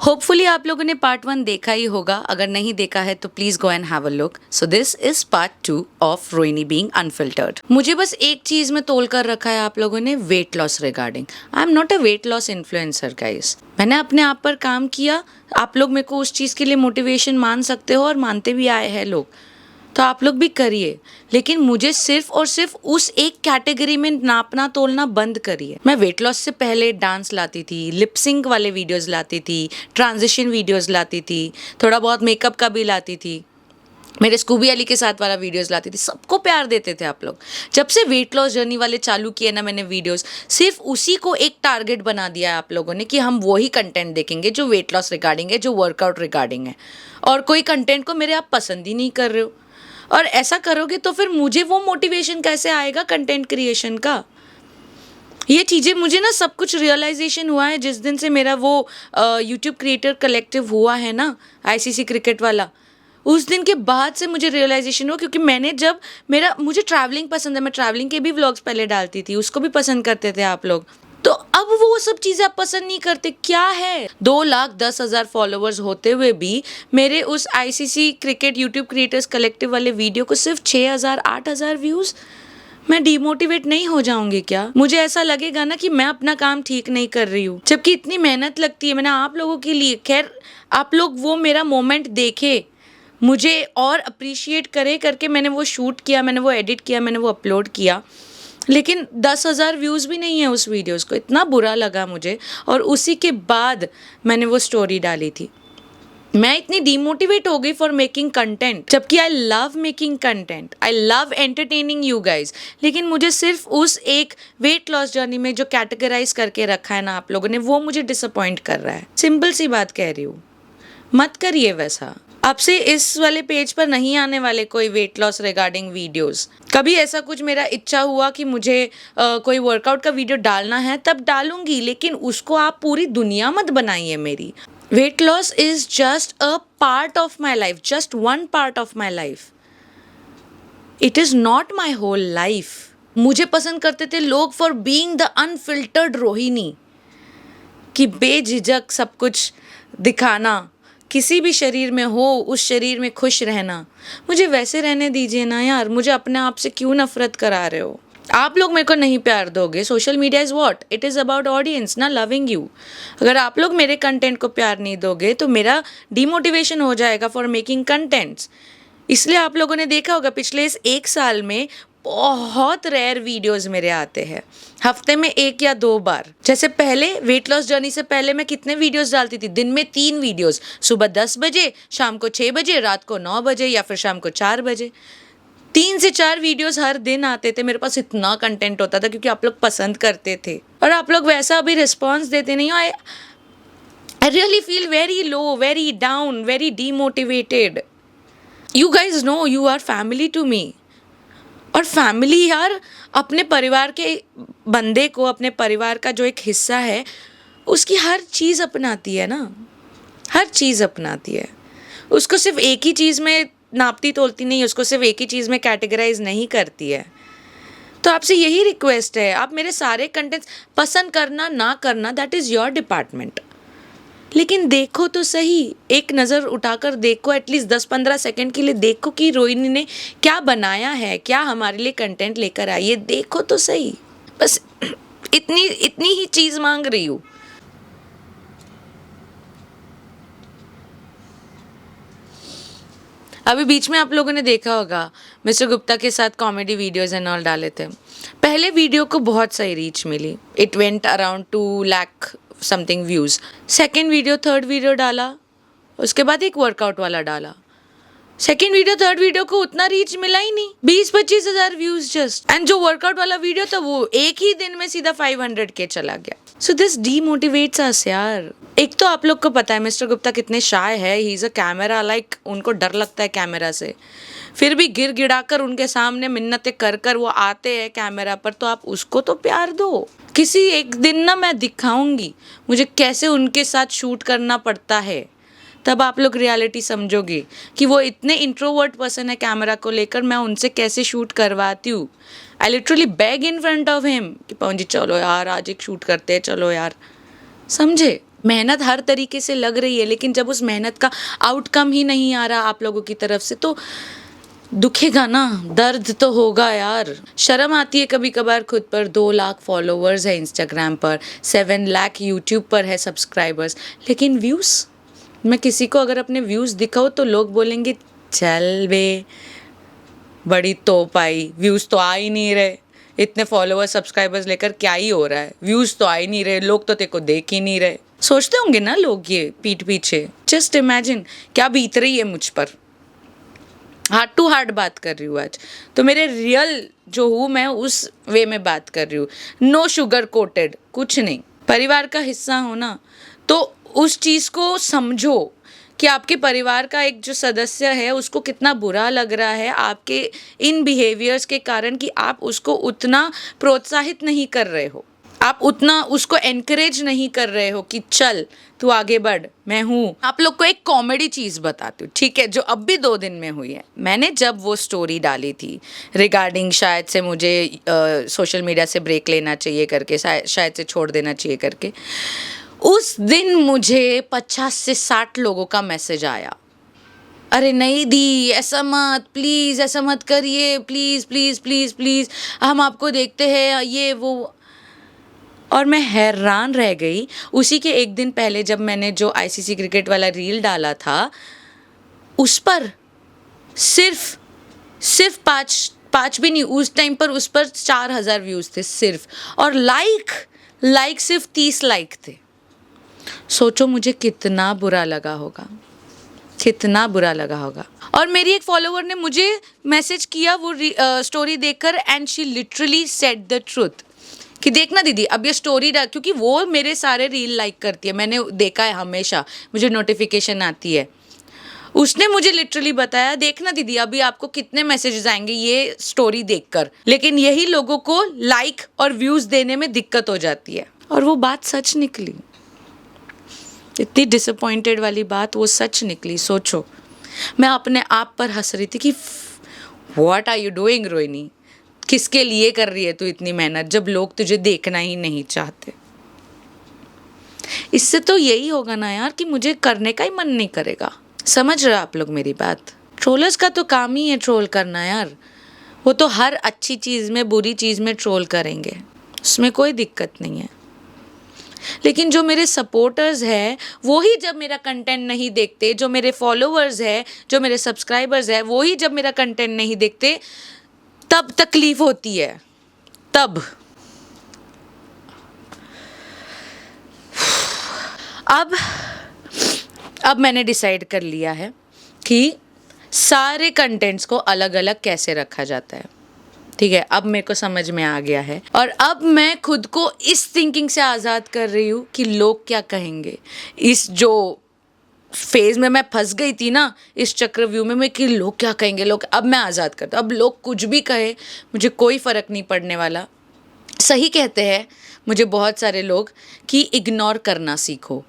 Hopefully आप लोगों ने पार्ट 1 देखा ही होगा. अगर नहीं देखा है तो please go and have a look. So this is part 2 of Rohini being unfiltered. मुझे बस एक चीज में तोल कर रखा है आप लोगों ने, wait loss regarding. I am not a weight loss influencer guys. मैंने अपने आप पर काम किया. आप लोग मेरे को उस चीज के लिए मोटिवेशन मान सकते हो और मानते भी आए हैं लोग, तो आप लोग भी करिए. लेकिन मुझे सिर्फ और सिर्फ उस एक कैटेगरी में नापना तोलना बंद करिए. मैं वेट लॉस से पहले डांस लाती थी, लिपसिंग वाले वीडियोस लाती थी, ट्रांजिशन वीडियोस लाती थी, थोड़ा बहुत मेकअप का भी लाती थी, मेरे स्कूबी अली के साथ वाला वीडियोस लाती थी. सबको प्यार देते थे आप लोग. जब से वेट लॉस जर्नी वाले चालू किए ना मैंने वीडियोस, सिर्फ उसी को एक टारगेट बना दिया है आप लोगों ने कि हम वही कंटेंट देखेंगे जो वेट लॉस रिगार्डिंग है, जो वर्कआउट रिगार्डिंग है. और कोई कंटेंट को मेरे आप पसंद ही नहीं कर रहे हो. और ऐसा करोगे तो फिर मुझे वो मोटिवेशन कैसे आएगा कंटेंट क्रिएशन का. ये चीज़ें मुझे ना सब कुछ रियलाइजेशन हुआ है जिस दिन से मेरा वो यूट्यूब क्रिएटर कलेक्टिव हुआ है ना, आईसीसी क्रिकेट वाला. उस दिन के बाद से मुझे रियलाइजेशन हुआ, क्योंकि मैंने जब मुझे ट्रैवलिंग पसंद है, मैं ट्रैवलिंग के भी व्लॉग्स पहले डालती थी, उसको भी पसंद करते थे आप लोग. तो अब वो सब चीज़ें आप पसंद नहीं करते. क्या है, 2,10,000 फॉलोअर्स होते हुए भी मेरे उस ICC cricket YouTube creators collective वाले वीडियो को सिर्फ 6,000 8,000 व्यूज़. मैं डिमोटिवेट नहीं हो जाऊंगी क्या? मुझे ऐसा लगेगा ना कि मैं अपना काम ठीक नहीं कर रही हूँ, जबकि इतनी मेहनत लगती है मैंने आप लोगों के लिए. खैर, आप लोग वो मेरा मोमेंट देखे, मुझे और अप्रिशिएट करे करके मैंने वो शूट किया, मैंने वो एडिट किया, मैंने वो अपलोड किया. लेकिन 10,000 व्यूज़ भी नहीं है उस वीडियोस को. इतना बुरा लगा मुझे. और उसी के बाद मैंने वो स्टोरी डाली थी. मैं इतनी डीमोटिवेट हो गई फॉर मेकिंग कंटेंट, जबकि I love making content, I love entertaining you guys. लेकिन मुझे सिर्फ उस एक वेट लॉस जर्नी में जो कैटेगराइज करके रखा है ना आप लोगों ने, वो मुझे डिसअपॉइंट कर रहा है. सिंपल सी बात कह रही हूँ, मत करिए वैसा. आपसे इस वाले पेज पर नहीं आने वाले कोई वेट लॉस रिगार्डिंग वीडियोस. कभी ऐसा कुछ मेरा इच्छा हुआ कि मुझे कोई वर्कआउट का वीडियो डालना है तब डालूंगी, लेकिन उसको आप पूरी दुनिया मत बनाइए मेरी. Weight loss is just a part of my life, just one part of my life. It is not my whole life. मुझे पसंद करते थे लोग for being the unfiltered Rohini, कि बेझिझक सब कुछ दिखाना, किसी भी शरीर में हो उस शरीर में खुश रहना. मुझे वैसे रहने दीजिए ना यार. मुझे अपने आप से क्यों नफरत करा रहे हो? आप लोग मेरे को नहीं प्यार दोगे. Social media is what, it is about audience ना लविंग यू. अगर आप लोग मेरे कंटेंट को प्यार नहीं दोगे तो मेरा डिमोटिवेशन हो जाएगा फॉर मेकिंग कंटेंट्स. इसलिए आप लोगों ने देखा होगा पिछले इस एक साल में बहुत रेयर वीडियोस मेरे आते हैं, हफ्ते में 1 या 2 बार. जैसे पहले वेट लॉस जर्नी से पहले मैं कितने वीडियोस डालती थी, दिन में 3 वीडियोस, सुबह 10 बजे, शाम को 6 बजे, रात को 9 बजे या फिर शाम को 4 बजे. 3 से 4 वीडियोस हर दिन आते थे. मेरे पास इतना कंटेंट होता था क्योंकि आप लोग पसंद करते थे और आप लोग वैसा अभी रिस्पॉन्स देते नहीं हो. I really feel very low, very down, very demotivated. You guys know you are family to me. और फैमिली यार अपने परिवार के बंदे को, अपने परिवार का जो एक हिस्सा है, उसकी हर चीज़ अपनाती है ना, हर चीज़ अपनाती है. उसको सिर्फ एक ही चीज़ में नापती तोलती नहीं, उसको सिर्फ एक ही चीज़ में कैटेगराइज नहीं करती है. तो आपसे यही रिक्वेस्ट है, आप मेरे सारे कंटेंट्स पसंद करना ना करना दैट इज़ योर डिपार्टमेंट, लेकिन देखो तो सही. एक नज़र उठाकर देखो, एटलीस्ट 10-15 सेकंड के लिए देखो कि रोहिणी ने क्या बनाया है, क्या हमारे लिए कंटेंट लेकर आई है. देखो तो सही. बस इतनी ही चीज़ मांग रही हूँ. अभी बीच में आप लोगों ने देखा होगा मिस्टर गुप्ता के साथ कॉमेडी वीडियोज़ एंड ऑल डाले थे. पहले वीडियो को बहुत सही रीच मिली, it went around 2 lakh something views. Second video, third video डाला, उसके बाद एक वर्कआउट वाला डाला. सेकेंड वीडियो, थर्ड वीडियो को उतना रीच मिला ही नहीं, 20-25 हज़ार व्यूज़ जस्ट. एंड जो वर्कआउट वाला वीडियो था वो एक ही दिन में सीधा 500K चला गया. सो दिस डीमोटिवेट्स अस यार. एक तो आप लोग को पता है मिस्टर गुप्ता कितने शाय है. He is a camera like, उनको डर लगता है कैमरा से. फिर भी गिर गिड़ा कर उनके सामने मिन्नतें कर कर वो आते हैं कैमरा पर, तो आप उसको तो प्यार दो. किसी एक दिन ना मैं दिखाऊंगी मुझे कैसे उनके साथ शूट करना पड़ता है, तब आप लोग रियलिटी समझोगे कि वो इतने इंट्रोवर्ट पर्सन है कैमरा को लेकर, मैं उनसे कैसे शूट करवाती हूँ. I literally beg in front of him कि पवन जी चलो यार आज एक शूट करते हैं, चलो यार. समझे? मेहनत हर तरीके से लग रही है, लेकिन जब उस मेहनत का आउटकम ही नहीं आ रहा आप लोगों की तरफ से तो दुखेगा ना, दर्द तो होगा यार। शर्म आती है कभी कभार खुद पर। 2 लाख फॉलोवर्स है इंस्टाग्राम पर, 7 लाख यूट्यूब पर है सब्सक्राइबर्स, लेकिन व्यूज़, मैं किसी को अगर अपने व्यूज़ दिखाऊँ तो लोग बोलेंगे चल बे बड़ी तोप आई, व्यूज़ तो आ ही नहीं रहे, इतने फॉलोअर्स सब्सक्राइबर्स लेकर क्या ही हो रहा है, व्यूज़ तो आ ही नहीं रहे, लोग तो तेरे को देख ही नहीं रहे। सोचते होंगे ना लोग ये पीठ पीछे। जस्ट इमेजिन क्या बीत रही है मुझ पर। हार्ट टू हार्ट बात कर रही हूँ आज, तो मेरे रियल जो हूँ मैं उस वे में बात कर रही हूँ। नो शुगर कोटेड, कुछ नहीं। परिवार का हिस्सा हो ना तो उस चीज़ को समझो कि आपके परिवार का एक जो सदस्य है उसको कितना बुरा लग रहा है आपके इन बिहेवियर्स के कारण, कि आप उसको उतना प्रोत्साहित नहीं कर रहे हो, आप उतना उसको एनकरेज नहीं कर रहे हो कि चल तू आगे बढ़, मैं हूँ। आप लोग को एक कॉमेडी चीज़ बताती हूँ, ठीक है, जो अब भी 2 दिन में हुई है। मैंने जब वो स्टोरी डाली थी रिगार्डिंग शायद से मुझे सोशल मीडिया से ब्रेक लेना चाहिए करके, शायद से छोड़ देना चाहिए करके, उस दिन मुझे 50 से 60 लोगों का मैसेज आया, अरे नहीं दी ऐसा मत, प्लीज़ ऐसा मत करिए, प्लीज़ प्लीज़ प्लीज़ प्लीज़, हम आपको देखते हैं ये वो। और मैं हैरान रह गई। उसी के एक दिन पहले जब मैंने जो आईसीसी क्रिकेट वाला रील डाला था उस पर सिर्फ पाँच भी नहीं, उस टाइम पर उस पर 4000 व्यूज़ थे सिर्फ, और लाइक सिर्फ 30 लाइक थे। सोचो मुझे कितना बुरा लगा होगा, कितना बुरा लगा होगा। और मेरी एक फॉलोवर ने मुझे मैसेज किया वो स्टोरी देखकर, and she literally said the truth कि देखना दीदी अब ये स्टोरी डाल, क्योंकि वो मेरे सारे रील लाइक करती है, मैंने देखा है, हमेशा मुझे नोटिफिकेशन आती है। उसने मुझे लिटरली बताया देखना दीदी अभी आपको कितने मैसेजेस आएंगे ये स्टोरी देखकर, लेकिन यही लोगों को लाइक और व्यूज़ देने में दिक्कत हो जाती है। और वो बात सच निकली, इतनी डिसअपॉइंटेड वाली बात वो सच निकली। सोचो मैं अपने आप पर हंस रही थी कि what are you doing Rohini, किसके लिए कर रही है तू इतनी मेहनत जब लोग तुझे देखना ही नहीं चाहते। इससे तो यही होगा ना यार कि मुझे करने का ही मन नहीं करेगा। समझ रहे हो आप लोग मेरी बात? ट्रोलर्स का तो काम ही है ट्रोल करना यार, वो तो हर अच्छी चीज़ में बुरी चीज़ में ट्रोल करेंगे, उसमें कोई दिक्कत नहीं है। लेकिन जो मेरे सपोर्टर्स हैं वो ही जब मेरा कंटेंट नहीं देखते, जो मेरे फॉलोअर्स हैं, जो मेरे सब्सक्राइबर्स हैं, वो ही जब मेरा कंटेंट नहीं देखते तब तकलीफ होती है। तब अब मैंने डिसाइड कर लिया है कि सारे कंटेंट्स को अलग अलग कैसे रखा जाता है। ठीक है, अब मेरे को समझ में आ गया है, और अब मैं खुद को इस थिंकिंग से आज़ाद कर रही हूँ कि लोग क्या कहेंगे। इस जो फेज में मैं फंस गई थी ना, इस चक्रव्यूह में मैं कि लोग क्या कहेंगे, लोग, अब मैं आज़ाद करता हूँ। अब लोग कुछ भी कहे मुझे कोई फ़र्क नहीं पड़ने वाला। सही कहते हैं मुझे बहुत सारे लोग कि इग्नोर करना सीखो,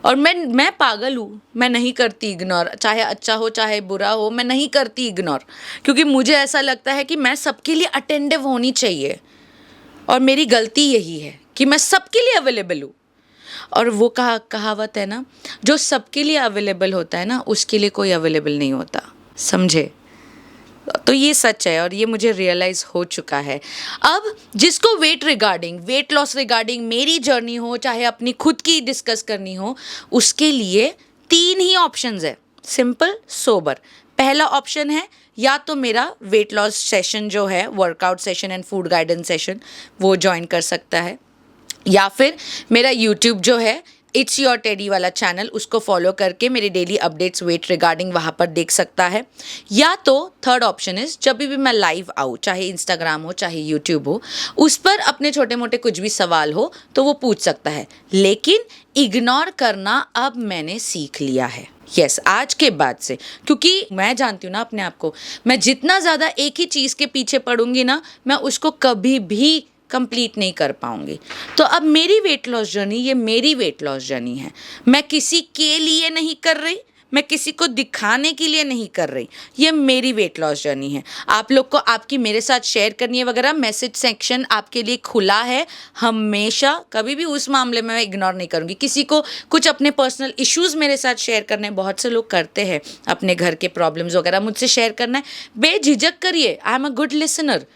और मैं पागल हूँ, मैं नहीं करती इग्नोर, चाहे अच्छा हो चाहे बुरा हो, मैं नहीं करती इग्नोर, क्योंकि मुझे ऐसा लगता है कि मैं सबके लिए अटेंटिव होनी चाहिए, और मेरी गलती यही है कि मैं सबके लिए अवेलेबल हूँ। और वो कहावत है ना, जो सबके लिए अवेलेबल होता है ना उसके लिए कोई अवेलेबल नहीं होता, समझे? तो ये सच है और ये मुझे रियलाइज़ हो चुका है। अब जिसको वेट लॉस रिगार्डिंग मेरी जर्नी हो, चाहे अपनी खुद की डिस्कस करनी हो, उसके लिए 3 ही ऑप्शंस है, सिंपल सोबर। पहला ऑप्शन है या तो मेरा वेट लॉस सेशन जो है, workout session and food guidance session, वो ज्वाइन कर सकता है, या फिर मेरा यूट्यूब जो है इट्स योर टेडी वाला चैनल, उसको फॉलो करके मेरे डेली अपडेट्स वेट रिगार्डिंग वहाँ पर देख सकता है। या तो थर्ड ऑप्शन इज़ जब भी मैं लाइव आऊँ, चाहे इंस्टाग्राम हो चाहे यूट्यूब हो, उस पर अपने छोटे मोटे कुछ भी सवाल हो तो वो पूछ सकता है, लेकिन इग्नोर करना अब मैंने सीख लिया है। यस, आज के बाद से, क्योंकि मैं जानती हूँ ना अपने आप को, मैं जितना ज़्यादा एक ही चीज़ के पीछे पड़ूंगी ना, मैं उसको कभी भी कंप्लीट नहीं कर पाऊंगी। तो अब मेरी वेट लॉस जर्नी, ये मेरी वेट लॉस जर्नी है, मैं किसी के लिए नहीं कर रही, मैं किसी को दिखाने के लिए नहीं कर रही। ये मेरी वेट लॉस जर्नी है। आप लोग को आपकी मेरे साथ शेयर करनी है वगैरह, मैसेज सेक्शन आपके लिए खुला है हमेशा, कभी भी उस मामले में मैं इग्नोर नहीं करूँगी। किसी को कुछ अपने पर्सनल इश्यूज़ मेरे साथ शेयर करने, बहुत से लोग करते हैं, अपने घर के प्रॉब्लम्स वगैरह मुझसे शेयर करना है, बेझिझक करिए, I am a good listener.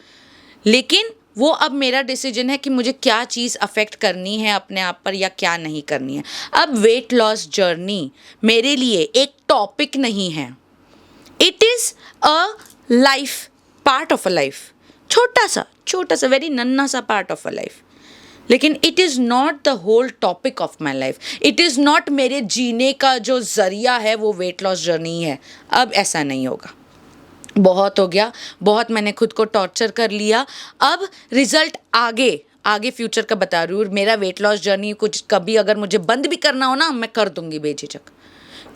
लेकिन वो अब मेरा डिसीजन है कि मुझे क्या चीज़ अफेक्ट करनी है अपने आप पर या क्या नहीं करनी है। अब वेट लॉस जर्नी मेरे लिए एक टॉपिक नहीं है, it is a life, part of a life, छोटा सा वेरी नन्हा सा पार्ट ऑफ अ लाइफ। लेकिन it is not the whole topic of my life, it is not मेरे जीने का जो ज़रिया है वो वेट लॉस जर्नी है। अब ऐसा नहीं होगा, बहुत हो गया, बहुत मैंने खुद को टॉर्चर कर लिया। अब रिजल्ट आगे फ्यूचर का बता रही हूँ। मेरा वेट लॉस जर्नी कुछ कभी अगर मुझे बंद भी करना हो ना, मैं कर दूंगी बेझिझक,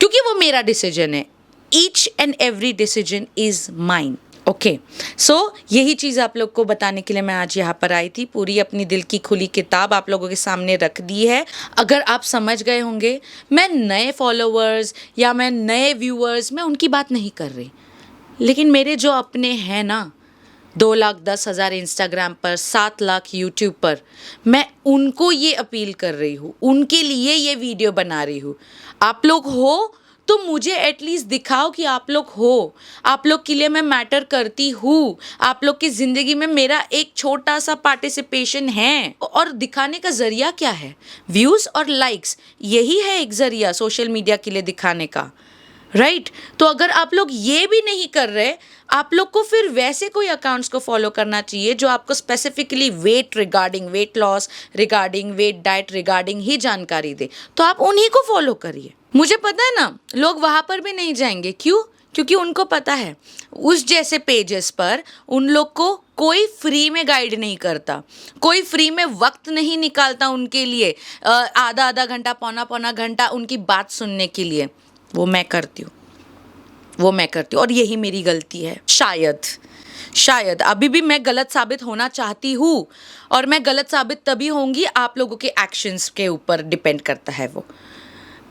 क्योंकि वो मेरा डिसीजन है। Each and every decision is mine. Okay, so यही चीज़ आप लोग को बताने के लिए मैं आज यहाँ पर आई थी। पूरी अपनी दिल की खुली किताब आप लोगों के सामने रख दी है। अगर आप समझ गए होंगे, मैं नए फॉलोअर्स या मैं नए व्यूअर्स, मैं उनकी बात नहीं कर रही, लेकिन मेरे जो अपने हैं ना, 2,10,000 इंस्टाग्राम पर, 7 लाख यूट्यूब पर, मैं उनको ये अपील कर रही हूँ, उनके लिए ये वीडियो बना रही हूँ। आप लोग हो तो मुझे एटलीस्ट दिखाओ कि आप लोग हो, आप लोग के लिए मैं मैटर करती हूँ, आप लोग की ज़िंदगी में मेरा एक छोटा सा पार्टिसिपेशन है। और दिखाने का ज़रिया क्या है? व्यूज़ और लाइक्स, यही है एक ज़रिया सोशल मीडिया के लिए दिखाने का, राइट? तो अगर आप लोग ये भी नहीं कर रहे, आप लोग को फिर वैसे कोई अकाउंट्स को फॉलो करना चाहिए जो आपको specifically weight regarding, weight loss regarding, weight diet regarding ही जानकारी दे, तो आप उन्हीं को फॉलो करिए। मुझे पता है ना, लोग वहाँ पर भी नहीं जाएंगे। क्यों? क्योंकि उनको पता है उस जैसे पेजेस पर उन लोग को कोई फ्री में गाइड नहीं करता, कोई फ्री में वक्त नहीं निकालता उनके लिए, आधा घंटा, पौना घंटा उनकी बात सुनने के लिए। वो मैं करती हूँ और यही मेरी गलती है। शायद अभी भी मैं गलत साबित होना चाहती हूँ, और मैं गलत साबित तभी होंगी, आप लोगों के एक्शंस के ऊपर डिपेंड करता है, वो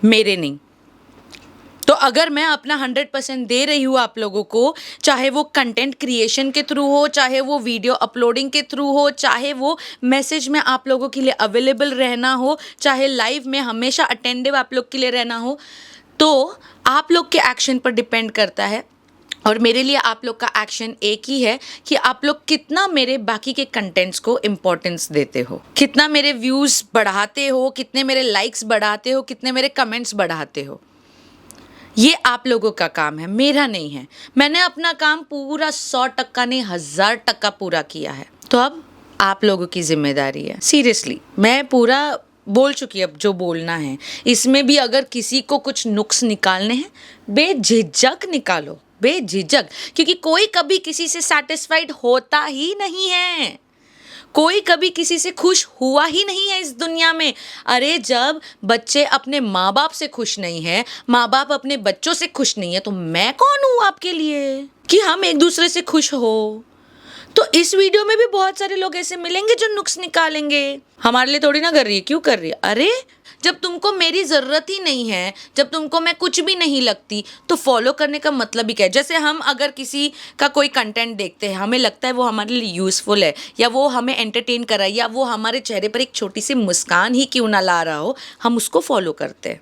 मेरे नहीं। तो अगर मैं अपना 100% दे रही हूँ आप लोगों को, चाहे वो कंटेंट क्रिएशन के थ्रू हो, चाहे वो वीडियो अपलोडिंग के थ्रू हो, चाहे वो मैसेज में आप लोगों के लिए अवेलेबल रहना हो, चाहे लाइव में हमेशा अटेंडिव आप लोग के लिए रहना हो, तो आप लोग के एक्शन पर डिपेंड करता है। और मेरे लिए आप लोग का एक्शन एक ही है कि आप लोग कितना मेरे बाकी के कंटेंट्स को इम्पोर्टेंस देते हो, कितना मेरे व्यूज़ बढ़ाते हो, कितने मेरे लाइक्स बढ़ाते हो, कितने मेरे कमेंट्स बढ़ाते हो। ये आप लोगों का काम है, मेरा नहीं है। मैंने अपना काम पूरा 100% नहीं 1000% पूरा किया है। तो अब आप लोगों की जिम्मेदारी है। सीरियसली, मैं पूरा बोल चुकी, अब जो बोलना है। इसमें भी अगर किसी को कुछ नुक्स निकालने हैं, बेझिझक निकालो, बेझिझक, क्योंकि कोई कभी किसी से सेटिस्फाइड होता ही नहीं है, कोई कभी किसी से खुश हुआ ही नहीं है इस दुनिया में। अरे जब बच्चे अपने माँ बाप से खुश नहीं है, माँ बाप अपने बच्चों से खुश नहीं है, तो मैं कौन हूँ आपके लिए कि हम एक दूसरे से खुश हो? तो इस वीडियो में भी बहुत सारे लोग ऐसे मिलेंगे जो नुक्स निकालेंगे। हमारे लिए थोड़ी ना कर रही है, क्यों कर रही है? अरे जब तुमको मेरी ज़रूरत ही नहीं है, जब तुमको मैं कुछ भी नहीं लगती, तो फॉलो करने का मतलब ही क्या है? जैसे हम अगर किसी का कोई कंटेंट देखते हैं, हमें लगता है वो हमारे लिए यूज़फुल है, या वो हमें एंटरटेन कर रहा है, या वो हमारे चेहरे पर एक छोटी सी मुस्कान ही क्यों ना ला रहा हो, हम उसको फॉलो करते हैं।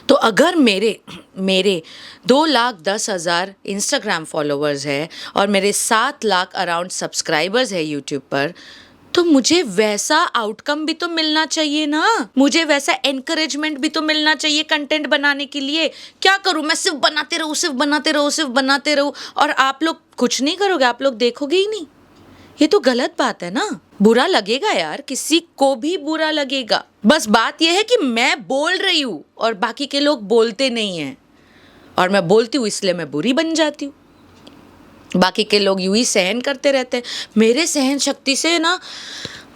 तो अगर मेरे 2,10,000 इंस्टाग्राम फॉलोअर्स है और मेरे 7 लाख अराउंड सब्सक्राइबर्स है यूट्यूब पर, तो मुझे वैसा आउटकम भी तो मिलना चाहिए ना, मुझे वैसा एनकरेजमेंट भी तो मिलना चाहिए कंटेंट बनाने के लिए। क्या करूँ मैं? सिर्फ बनाते रहूँ और आप लोग कुछ नहीं करोगे, आप लोग देखोगे ही नहीं। ये तो गलत बात है ना। बुरा लगेगा यार, किसी को भी बुरा लगेगा। बस बात यह है कि मैं बोल रही हूँ और बाकी के लोग बोलते नहीं हैं, और मैं बोलती हूँ इसलिए मैं बुरी बन जाती हूँ। बाकी के लोग यूं ही सहन करते रहते हैं। मेरे सहन शक्ति से ना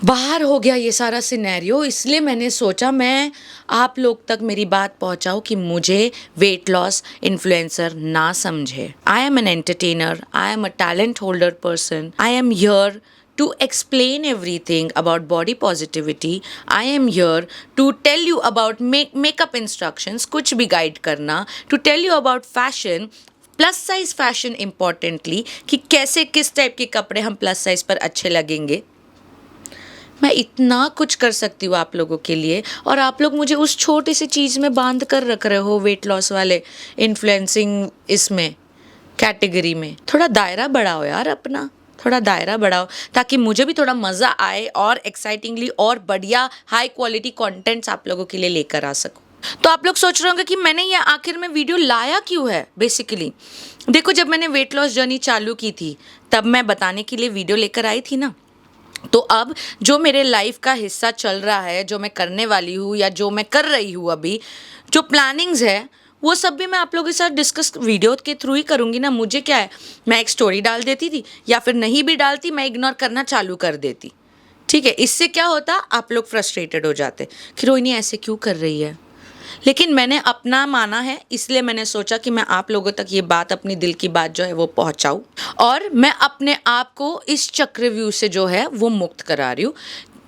बाहर हो गया ये सारा सिनेरियो, इसलिए मैंने सोचा मैं आप लोग तक मेरी बात पहुंचाऊं कि मुझे वेट लॉस इन्फ्लुएंसर ना समझे। I am an entertainer, I am a talent holder person, I am here to explain everything about body positivity. I am here to tell you about makeup instructions, कुछ भी guide करना, to tell you about fashion, plus size fashion importantly, कि कैसे किस type के कपड़े हम plus size पर अच्छे लगेंगे। मैं इतना कुछ कर सकती हूँ आप लोगों के लिए, और आप लोग मुझे उस छोटी सी चीज़ में बांध कर रख रहे हो, वेट लॉस वाले इन्फ्लुएंसिंग इसमें कैटेगरी में। थोड़ा दायरा बढ़ाओ यार अपना, थोड़ा दायरा बढ़ाओ, ताकि मुझे भी थोड़ा मज़ा आए और एक्साइटिंगली और बढ़िया हाई क्वालिटी कंटेंट्स आप लोगों के लिए लेकर आ सकूँ। तो आप लोग सोच रहे होंगे कि मैंने ये आखिर में वीडियो लाया क्यों है। बेसिकली देखो, जब मैंने वेट लॉस जर्नी चालू की थी तब मैं बताने के लिए वीडियो लेकर आई थी ना। तो अब जो मेरे लाइफ का हिस्सा चल रहा है, जो मैं करने वाली हूँ या जो मैं कर रही हूँ अभी, जो प्लानिंग्स है, वो सब भी मैं आप लोगों के साथ डिस्कस वीडियो के थ्रू ही करूँगी ना। मुझे क्या है, मैं एक स्टोरी डाल देती थी या फिर नहीं भी डालती, मैं इग्नोर करना चालू कर देती। ठीक है, इससे क्या होता, आप लोग फ्रस्ट्रेटेड हो जाते कि रोहिणी ऐसे क्यों कर रही है। लेकिन मैंने अपना माना है, इसलिए मैंने सोचा कि मैं आप लोगों तक ये बात, अपनी दिल की बात जो है वो पहुंचाऊं, और मैं अपने आप को इस चक्रव्यूह से जो है वो मुक्त करा रही हूँ।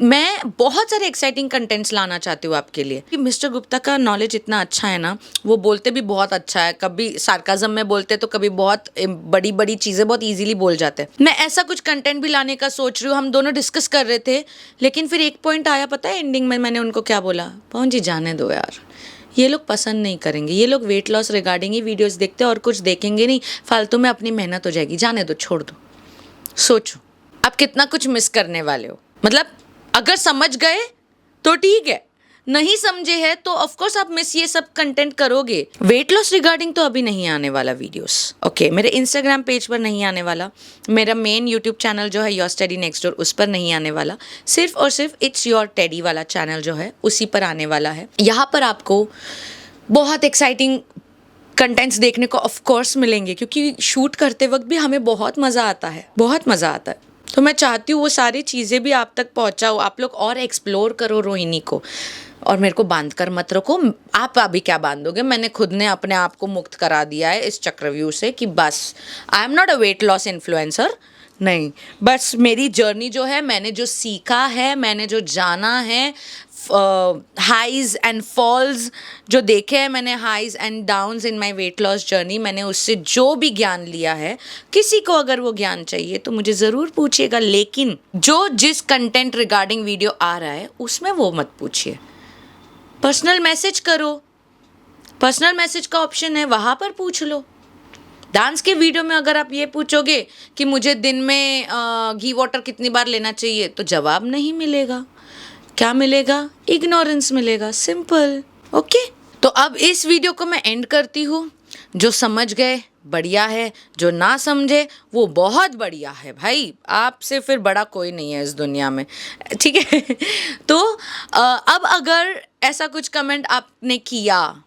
मैं बहुत सारे एक्साइटिंग कंटेंट्स लाना चाहती हूँ आपके लिए। कि मिस्टर गुप्ता का नॉलेज इतना अच्छा है ना, वो बोलते भी बहुत अच्छा है, कभी सार्काज़म में बोलते तो कभी बहुत बड़ी बड़ी चीज़ें बहुत इजीली बोल जाते हैं। मैं ऐसा कुछ कंटेंट भी लाने का सोच रही हूँ। हम दोनों डिस्कस कर रहे थे, लेकिन फिर एक पॉइंट आया, पता है एंडिंग में मैंने उनको क्या बोला, पवन जी जाने दो यार, ये लोग पसंद नहीं करेंगे, ये लोग वेट लॉस रिगार्डिंग ही वीडियोस देखते हैं और कुछ देखेंगे नहीं, फालतू में अपनी मेहनत हो जाएगी, जाने दो, छोड़ दो। सोचो आप कितना कुछ मिस करने वाले हो। मतलब अगर समझ गए तो ठीक है, नहीं समझे हैं तो ऑफ कोर्स आप मिस ये सब कंटेंट करोगे। वेट लॉस रिगार्डिंग तो अभी नहीं आने वाला वीडियोस, ओके। मेरे इंस्टाग्राम पेज पर नहीं आने वाला, मेरा मेन यूट्यूब चैनल जो है योर स्टडी नेक्स्ट डोर, उस पर नहीं आने वाला। सिर्फ और सिर्फ इट्स योर टेडी वाला चैनल जो है उसी पर आने वाला है। यहाँ पर आपको बहुत एक्साइटिंग कंटेंट्स देखने को ऑफ कोर्स मिलेंगे, क्योंकि शूट करते वक्त भी हमें बहुत मज़ा आता है, बहुत मज़ा आता है। तो मैं चाहती हूँ वो सारी चीज़ें भी आप तक पहुँचाओ, आप लोग और एक्सप्लोर करो रोहिणी को, और मेरे को बांध कर मत रखो। आप अभी क्या बांधोगे, मैंने खुद ने अपने आप को मुक्त करा दिया है इस चक्रव्यूह से, कि बस I am not a weight loss influencer, नहीं, बस मेरी जर्नी जो है, मैंने जो सीखा है, मैंने जो जाना है, हाइज एंड फॉल्स जो देखे हैं मैंने, highs and downs in my weight loss journey, मैंने उससे जो भी ज्ञान लिया है, किसी को अगर वो ज्ञान चाहिए तो मुझे ज़रूर पूछिएगा, लेकिन जो जिस कंटेंट रिगार्डिंग वीडियो आ रहा है उसमें वो मत पूछिए। पर्सनल मैसेज करो, पर्सनल मैसेज का ऑप्शन है, वहाँ पर पूछ लो। डांस के वीडियो में अगर आप ये पूछोगे कि मुझे दिन में घी वाटर कितनी बार लेना चाहिए, तो जवाब नहीं मिलेगा। क्या मिलेगा? इग्नोरेंस मिलेगा, सिंपल। ओके, तो अब इस वीडियो को मैं एंड करती हूँ। जो समझ गए बढ़िया है, जो ना समझे वो बहुत बढ़िया है भाई, आपसे फिर बड़ा कोई नहीं है इस दुनिया में, ठीक है। तो अब अगर ऐसा कुछ कमेंट आपने किया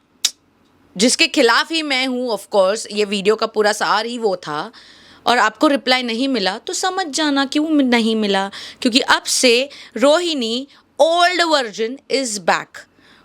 जिसके खिलाफ ही मैं हूँ, ऑफ कोर्स ये वीडियो का पूरा सार ही वो था, और आपको रिप्लाई नहीं मिला, तो समझ जाना क्यों नहीं मिला, क्योंकि अब से Rohini old version is back,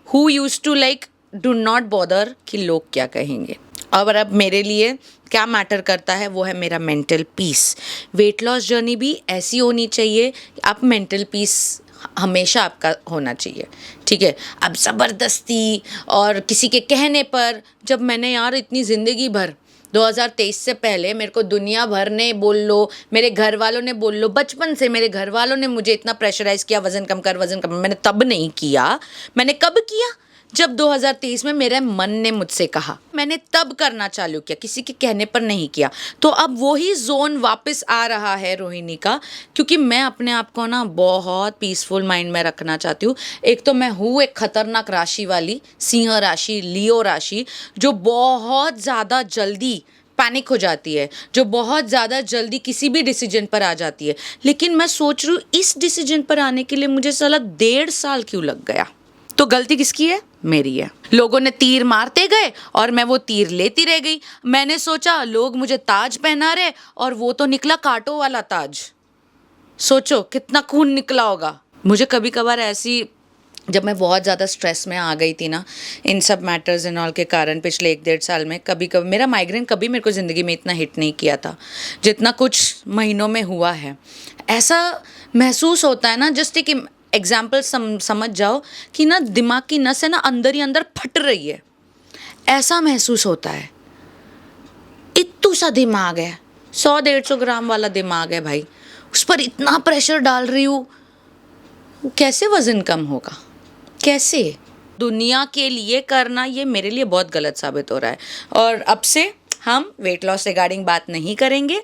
who used to like do not bother कि लोग क्या कहेंगे। और अब मेरे लिए क्या मैटर करता है, वो है मेरा mental peace. Wait loss journey भी ऐसी होनी चाहिए, आप मेंटल पीस हमेशा आपका होना चाहिए, ठीक है। अब ज़बरदस्ती और किसी के कहने पर, जब मैंने यार इतनी ज़िंदगी भर 2023 से पहले मेरे को दुनिया भर ने बोल लो, मेरे घर वालों ने बोल लो, बचपन से मेरे घर वालों ने मुझे इतना प्रेशराइज़ किया, वज़न कम कर, वज़न कम, मैंने तब नहीं किया। मैंने कब किया? जब 2023 में मेरे मन ने मुझसे कहा, मैंने तब करना चालू किया, किसी के कहने पर नहीं किया। तो अब वही जोन वापस आ रहा है रोहिणी का, क्योंकि मैं अपने आप को ना बहुत पीसफुल माइंड में रखना चाहती हूँ। एक तो मैं हूँ एक खतरनाक राशि वाली, सिंह राशि, लियो राशि, जो बहुत ज़्यादा जल्दी पैनिक हो जाती है, जो बहुत ज़्यादा जल्दी किसी भी डिसीजन पर आ जाती है। लेकिन मैं सोच रही हूँ इस डिसीजन पर आने के लिए मुझे साला 1.5 साल क्यों लग गया। तो गलती किसकी है? मेरी है। लोगों ने तीर मारते गए और मैं वो तीर लेती रह गई। मैंने सोचा लोग मुझे ताज पहना रहे, और वो तो निकला कांटों वाला ताज। सोचो कितना खून निकला होगा। मुझे कभी कभार ऐसी जब मैं बहुत ज़्यादा स्ट्रेस में आ गई थी ना इन सब मैटर्स एंड ऑल के कारण पिछले 1-1.5 साल में, कभी कभी मेरा माइग्रेन कभी मेरे को ज़िंदगी में इतना हिट नहीं किया था जितना कुछ महीनों में हुआ है। ऐसा महसूस होता है ना, जस्ट एक एग्जाम्पल समझ जाओ कि ना दिमाग की नस है ना अंदर ही अंदर फट रही है, ऐसा महसूस होता है। इत्तू सा दिमाग है, 100-150 ग्राम वाला दिमाग है भाई, उस पर इतना प्रेशर डाल रही हूँ, कैसे वज़न कम होगा, कैसे? दुनिया के लिए करना ये मेरे लिए बहुत गलत साबित हो रहा है। और अब से हम वेट लॉस रिगार्डिंग बात नहीं करेंगे।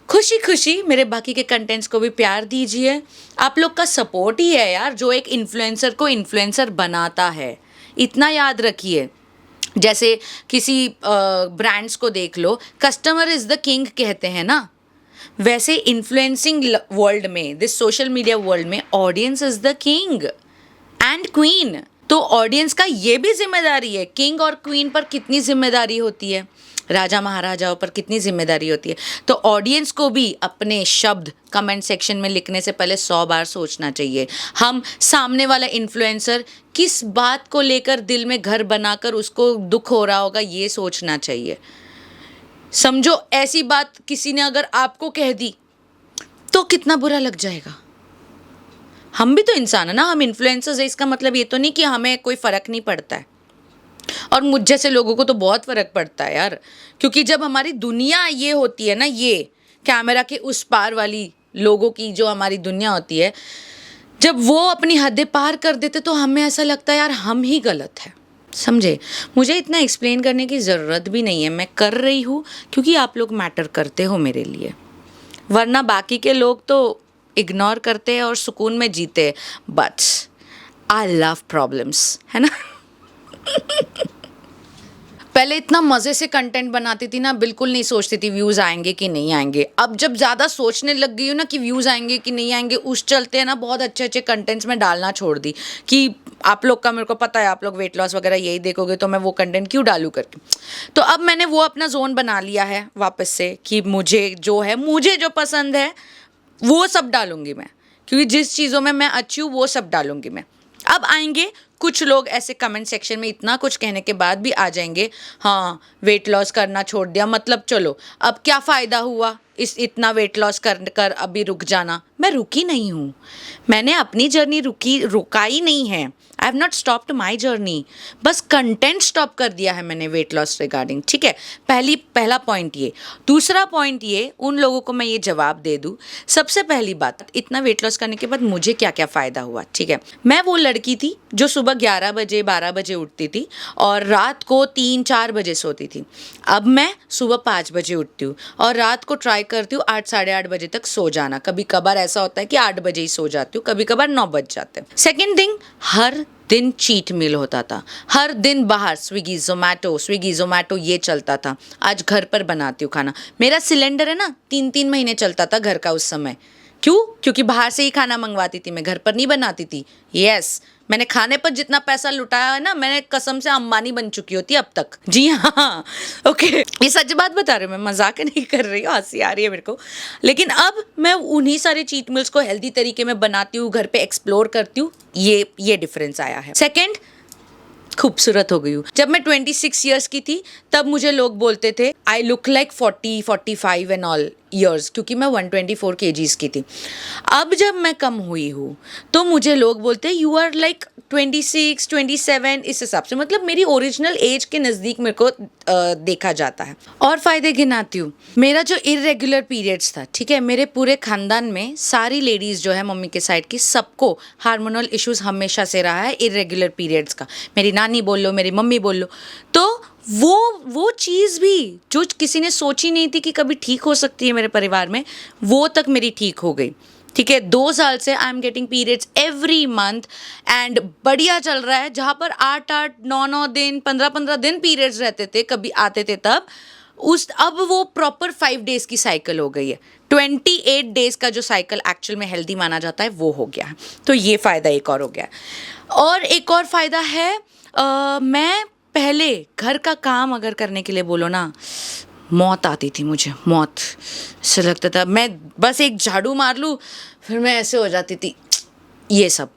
खुशी खुशी मेरे बाकी के कंटेंट्स को भी प्यार दीजिए। आप लोग का सपोर्ट ही है यार जो एक इन्फ्लुएंसर को इन्फ्लुएंसर बनाता है, इतना याद रखिए। जैसे किसी ब्रांड्स को देख लो, कस्टमर इज़ द किंग कहते हैं ना, वैसे इन्फ्लुएंसिंग वर्ल्ड में, दिस सोशल मीडिया वर्ल्ड में, audience is the king and queen. तो ऑडियंस का ये भी जिम्मेदारी है, किंग और क्वीन पर कितनी जिम्मेदारी होती है, राजा महाराजाओं पर कितनी जिम्मेदारी होती है। तो ऑडियंस को भी अपने शब्द कमेंट सेक्शन में लिखने से पहले 100 बार सोचना चाहिए। हम सामने वाला इन्फ्लुएंसर किस बात को लेकर दिल में घर बनाकर उसको दुख हो रहा होगा, ये सोचना चाहिए। समझो ऐसी बात किसी ने अगर आपको कह दी तो कितना बुरा लग जाएगा। हम भी तो इंसान है ना, हम इन्फ्लुएंसर्स है, इसका मतलब ये तो नहीं कि हमें कोई फ़र्क नहीं पड़ता है। और मुझ जैसे लोगों को तो बहुत फ़र्क पड़ता है यार, क्योंकि जब हमारी दुनिया ये होती है ना, ये कैमरा के उस पार वाली लोगों की जो हमारी दुनिया होती है, जब वो अपनी हदें पार कर देते तो हमें ऐसा लगता है यार हम ही गलत है। समझे? मुझे इतना एक्सप्लेन करने की ज़रूरत भी नहीं है, मैं कर रही हूँ क्योंकि आप लोग मैटर करते हो मेरे लिए, वरना बाकी के लोग तो इग्नोर करते हैं और सुकून में जीते। बट आई लव प्रॉब्लम्स, है ना। पहले इतना मज़े से कंटेंट बनाती थी ना, बिल्कुल नहीं सोचती थी व्यूज़ आएंगे कि नहीं आएंगे। अब जब ज़्यादा सोचने लग गई हूँ ना कि व्यूज़ आएंगे कि नहीं आएंगे, उस चलते हैं ना बहुत अच्छे अच्छे कंटेंट्स में डालना छोड़ दी कि आप लोग का मेरे को पता है आप लोग वेट लॉस वगैरह यही देखोगे, तो मैं वो कंटेंट क्यों डालूँ करके। तो अब मैंने वो अपना जोन बना लिया है वापस से कि मुझे जो पसंद है वो सब डालूंगी मैं, क्योंकि जिस चीज़ों में मैं अच्छी हूँ वो सब डालूंगी मैं। अब आएंगे कुछ लोग ऐसे कमेंट सेक्शन में इतना कुछ कहने के बाद भी आ जाएंगे, हाँ वेट लॉस करना छोड़ दिया, मतलब चलो अब क्या फ़ायदा हुआ इस इतना वेट लॉस कर अभी रुक जाना। मैं रुकी नहीं हूँ, मैंने अपनी जर्नी रुकाई नहीं है। I have not stopped my journey, बस कंटेंट स्टॉप कर दिया है मैंने वेट लॉस रिगार्डिंग। ठीक है, पहला पॉइंट ये। दूसरा पॉइंट ये, उन लोगों को मैं ये जवाब दे दूँ। सबसे पहली बात, इतना वेट लॉस करने के बाद मुझे क्या क्या फ़ायदा हुआ। ठीक है, मैं वो लड़की थी जो सुबह 11 बजे 12 बजे उठती थी और रात को 3-4 बजे सोती थी। अब मैं सुबह 5 बजे उठती हूँ और रात को ट्राई करती हूँ 8 साढ़े 8 बजे तक सो जाना। कभी कभार ऐसा होता है कि 8 बजे ही सो जाती हूँ, कभी कभार 9 बज जाते हैं। सेकेंड थिंग, हर दिन चीट मील होता था, हर दिन बाहर स्विगी जोमैटो ये चलता था। आज घर पर बनाती हूँ खाना। मेरा सिलेंडर है ना 3-3 महीने चलता था घर का उस समय। क्यों? क्योंकि बाहर से ही खाना मंगवाती थी मैं, घर पर नहीं बनाती थी। यस, मैंने खाने पर जितना पैसा लुटाया है ना, मैंने कसम से अंबानी बन चुकी होती अब तक। जी हाँ, ओके, ये सच बात बता रही हूँ, मैं मजाक नहीं कर रही हूँ, हंसी आ रही है मेरे को। लेकिन अब मैं उन्हीं सारे चीट मील्स को हेल्दी तरीके में बनाती हूँ, घर पे एक्सप्लोर करती हूँ। ये डिफरेंस आया है। सेकेंड, खूबसूरत हो गई हूँ। जब मैं 26 ईयर्स की थी तब मुझे लोग बोलते थे I look like 40-45 and all years, क्योंकि मैं 124 kgs की थी। अब जब मैं कम हुई हूँ तो मुझे लोग बोलते हैं यू आर लाइक 26-27, इस हिसाब से, मतलब मेरी ओरिजिनल एज के नज़दीक मेरे को देखा जाता है। और फ़ायदे गिनाती हूँ। मेरा जो इरेगुलर पीरियड्स था, ठीक है, मेरे पूरे ख़ानदान में सारी लेडीज़ जो है मम्मी के साइड की, सबको हार्मोनल इश्यूज़ हमेशा से रहा है इरेगुलर पीरियड्स का। मेरी नानी बोल लो, मेरी मम्मी बोल लो। तो वो चीज़ भी जो किसी ने सोची नहीं थी कि कभी ठीक हो सकती है मेरे परिवार में, वो तक मेरी ठीक हो गई। ठीक है, 2 साल से I am getting periods every month and बढ़िया चल रहा है। जहाँ पर 8-8, 9-9 दिन, 15-15 दिन पीरियड्स रहते थे, कभी आते थे तब, अब वो प्रॉपर 5 डेज़ की साइकिल हो गई है। 28 डेज़ का जो साइकिल एक्चुअल में हेल्दी माना जाता है वो हो गया है। तो ये फ़ायदा एक और हो गया। और एक और फ़ायदा है, मैं पहले घर का काम अगर करने के लिए बोलो ना, मौत आती थी मुझे, मौत से लगता था मैं बस एक झाड़ू मार लूँ फिर मैं ऐसे हो जाती थी। ये सब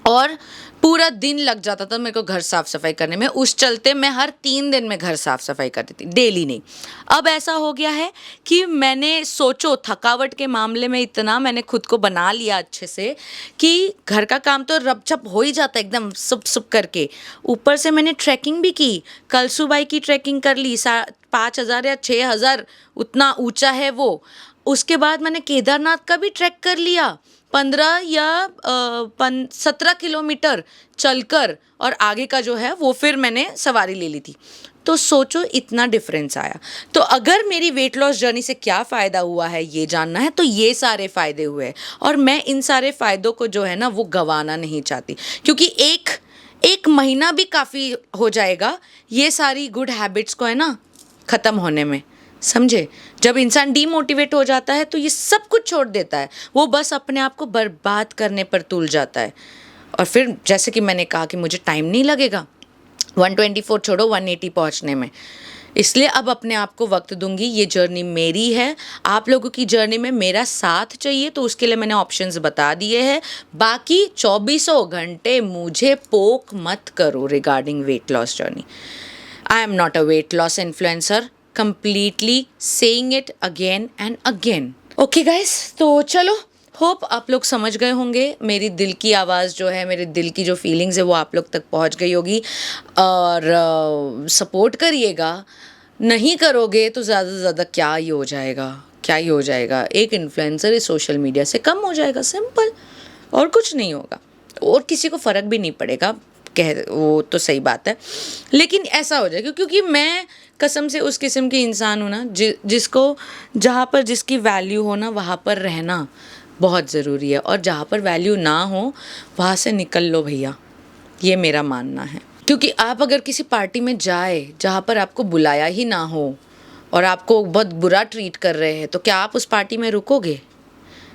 और पूरा दिन लग जाता था मेरे को घर साफ़ सफाई करने में। उस चलते मैं हर 3 दिन में घर साफ़ सफाई करती थी, डेली नहीं। अब ऐसा हो गया है कि मैंने सोचो थकावट के मामले में इतना मैंने खुद को बना लिया अच्छे से कि घर का काम तो रपचप हो ही जाता है एकदम सुप सुप करके। ऊपर से मैंने ट्रैकिंग भी की, कलसूबाई की ट्रैकिंग कर ली, 5,000 या 6,000 उतना ऊंचा है वो। उसके बाद मैंने केदारनाथ का भी ट्रैक कर लिया, 15 या 17 किलोमीटर चलकर, और आगे का जो है वो फिर मैंने सवारी ले ली थी। तो सोचो इतना डिफरेंस आया। तो अगर मेरी वेट लॉस जर्नी से क्या फ़ायदा हुआ है ये जानना है तो ये सारे फ़ायदे हुए, और मैं इन सारे फ़ायदों को जो है ना वो गंवाना नहीं चाहती, क्योंकि एक महीना भी काफ़ी हो जाएगा ये सारी गुड हैबिट्स को है ना ख़त्म होने में, समझे। जब इंसान डीमोटिवेट हो जाता है तो ये सब कुछ छोड़ देता है, वो बस अपने आप को बर्बाद करने पर तुल जाता है। और फिर जैसे कि मैंने कहा कि मुझे टाइम नहीं लगेगा 124 छोड़ो 180 पहुंचने में, इसलिए अब अपने आप को वक्त दूंगी। ये जर्नी मेरी है, आप लोगों की जर्नी में मेरा साथ चाहिए तो उसके लिए मैंने ऑप्शंस बता दिए हैं। बाकी 24 घंटे मुझे पोक मत करो regarding weight loss journey. I am not a weight loss influencer, completely saying it again and again. Okay guys, तो चलो होप आप लोग समझ गए होंगे। मेरी दिल की आवाज़ जो है, मेरे दिल की जो फीलिंग्स है वो आप लोग तक पहुंच गई होगी। और सपोर्ट करिएगा, नहीं करोगे तो ज़्यादा से ज़्यादा क्या ही हो जाएगा, क्या ही हो जाएगा। एक इन्फ्लुएंसर इस सोशल मीडिया से कम हो जाएगा, सिंपल, और कुछ नहीं होगा, और किसी को फ़र्क भी नहीं पड़ेगा। वो तो सही बात है, लेकिन ऐसा हो जाएगा क्योंकि मैं कसम से उस किस्म की इंसान हूँ ना जिसको जहाँ पर जिसकी वैल्यू हो ना वहाँ पर रहना बहुत ज़रूरी है, और जहाँ पर वैल्यू ना हो वहाँ से निकल लो भैया, ये मेरा मानना है। क्योंकि आप अगर किसी पार्टी में जाए जहाँ पर आपको बुलाया ही ना हो और आपको बहुत बुरा ट्रीट कर रहे हैं, तो क्या आप उस पार्टी में रुकोगे?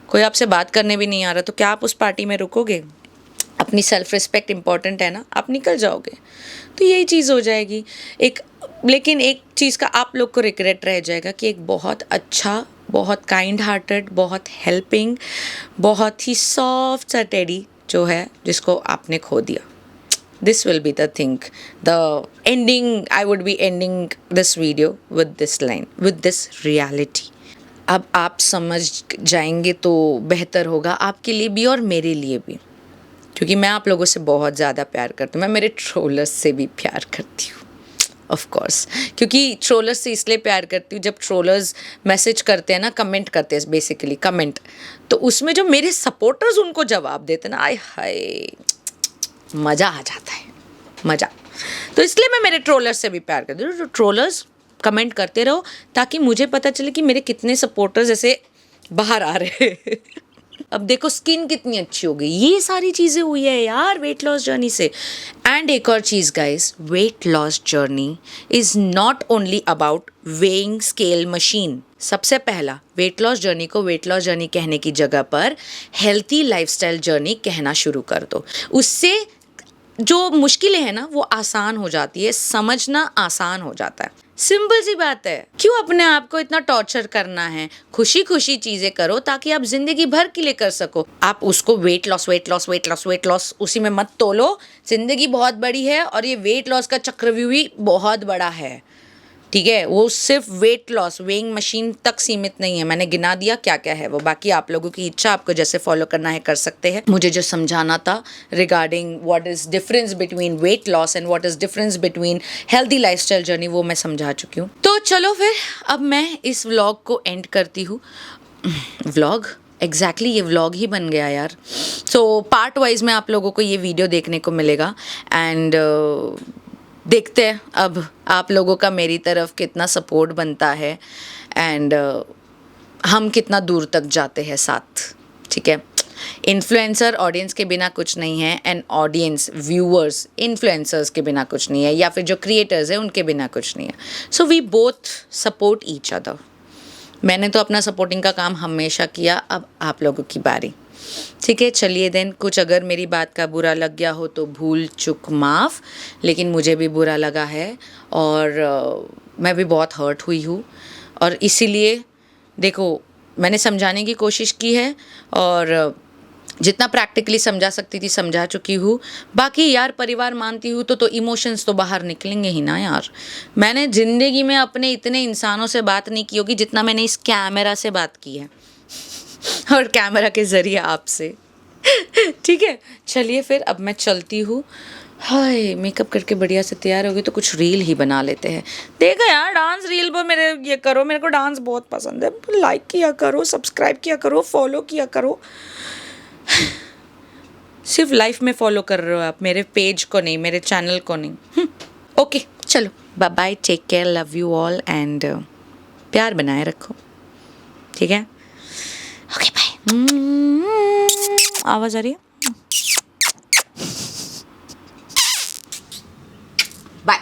कोई आपसे बात करने भी नहीं आ रहा तो क्या आप उस पार्टी में रुकोगे? अपनी सेल्फ रिस्पेक्ट इम्पॉर्टेंट है ना, आप निकल जाओगे। तो यही चीज़ हो जाएगी लेकिन एक चीज़ का आप लोग को रिग्रेट रह जाएगा कि एक बहुत अच्छा, बहुत काइंड हार्टेड, बहुत हेल्पिंग, बहुत ही सॉफ्ट सा टेडी जो है जिसको आपने खो दिया। This will be the thing, the ending, I would be ending this video with this line, with this reality. अब आप समझ जाएंगे तो बेहतर होगा आपके लिए भी और मेरे लिए भी, क्योंकि मैं आप लोगों से बहुत ज़्यादा प्यार करती हूँ। मैं मेरे ट्रोलर्स से भी प्यार करती हूँ, ऑफ कोर्स, क्योंकि ट्रोलर्स से इसलिए प्यार करती हूँ, जब ट्रोलर्स मैसेज करते हैं ना, कमेंट करते हैं बेसिकली कमेंट, तो उसमें जो मेरे सपोर्टर्स उनको जवाब देते हैं ना, आय हाय, मज़ा आ जाता है, मज़ा। तो इसलिए मैं मेरे ट्रोलर्स से भी प्यार करती हूँ। तो ट्रोलर्स कमेंट करते रहो ताकि मुझे पता चले कि मेरे कितने सपोर्टर्स ऐसे बाहर आ रहे हैं। अब देखो स्किन कितनी अच्छी हो गई, ये सारी चीज़ें हुई है यार वेट लॉस जर्नी से। एंड एक और चीज़ guys, weight loss journey is not only about weighing scale machine. सबसे पहला, वेट लॉस जर्नी को वेट लॉस जर्नी कहने की जगह पर हेल्थी लाइफस्टाइल जर्नी कहना शुरू कर दो। उससे जो मुश्किलें हैं ना वो आसान हो जाती है, समझना आसान हो जाता है। सिंपल सी बात है, क्यों अपने आप को इतना टॉर्चर करना है? खुशी खुशी चीजें करो ताकि आप जिंदगी भर के लिए कर सको। आप उसको weight loss weight loss weight loss weight loss उसी में मत तोलो। जिंदगी बहुत बड़ी है और ये वेट लॉस का चक्रव्यूह भी बहुत बड़ा है, ठीक है। वो सिर्फ वेट लॉस वेइंग मशीन तक सीमित नहीं है, मैंने गिना दिया क्या क्या है वो। बाकी आप लोगों की इच्छा, आपको जैसे फॉलो करना है कर सकते हैं। मुझे जो समझाना था regarding what is difference between weight loss and what is difference between healthy lifestyle journey, वो मैं समझा चुकी हूँ। तो चलो फिर अब मैं इस व्लॉग को एंड करती हूँ। व्लॉग एग्जैक्टली ये व्लॉग ही बन गया यार। सो पार्ट वाइज में आप लोगों को ये वीडियो देखने को मिलेगा एंड देखते हैं अब आप लोगों का मेरी तरफ कितना सपोर्ट बनता है एंड हम कितना दूर तक जाते हैं साथ, ठीक है। इन्फ्लुएंसर ऑडियंस के बिना कुछ नहीं है एंड ऑडियंस व्यूअर्स इन्फ्लुएंसर्स के बिना कुछ नहीं है, या फिर जो क्रिएटर्स हैं उनके बिना कुछ नहीं है। So we both support each other. मैंने तो अपना सपोर्टिंग का काम हमेशा किया, अब आप लोगों की बारी, ठीक है। चलिए देन, कुछ अगर मेरी बात का बुरा लग गया हो तो भूल चुक माफ़, लेकिन मुझे भी बुरा लगा है और मैं भी बहुत हर्ट हुई हूँ, और इसीलिए देखो मैंने समझाने की कोशिश की है और जितना प्रैक्टिकली समझा सकती थी समझा चुकी हूँ। बाकी यार परिवार मानती हूँ तो इमोशंस तो बाहर निकलेंगे ही ना यार। मैंने ज़िंदगी में अपने इतने इंसानों से बात नहीं की होगी जितना मैंने इस कैमरा से बात की है और कैमरा के ज़रिए आपसे। ठीक है, चलिए फिर अब मैं चलती हूँ। हाय, मेकअप करके बढ़िया से तैयार हो गई तो कुछ रील ही बना लेते हैं। देखो यार, डांस रील पर मेरे ये करो, मेरे को डांस बहुत पसंद है। लाइक किया करो, सब्सक्राइब किया करो, फॉलो किया करो। सिर्फ लाइफ में फॉलो कर रहे हो आप, मेरे पेज को नहीं, मेरे चैनल को नहीं। ओके चलो, bye bye, take care, love you all and प्यार बनाए रखो, ठीक है? Okay bye. आवाज़ आ रही है? बाय।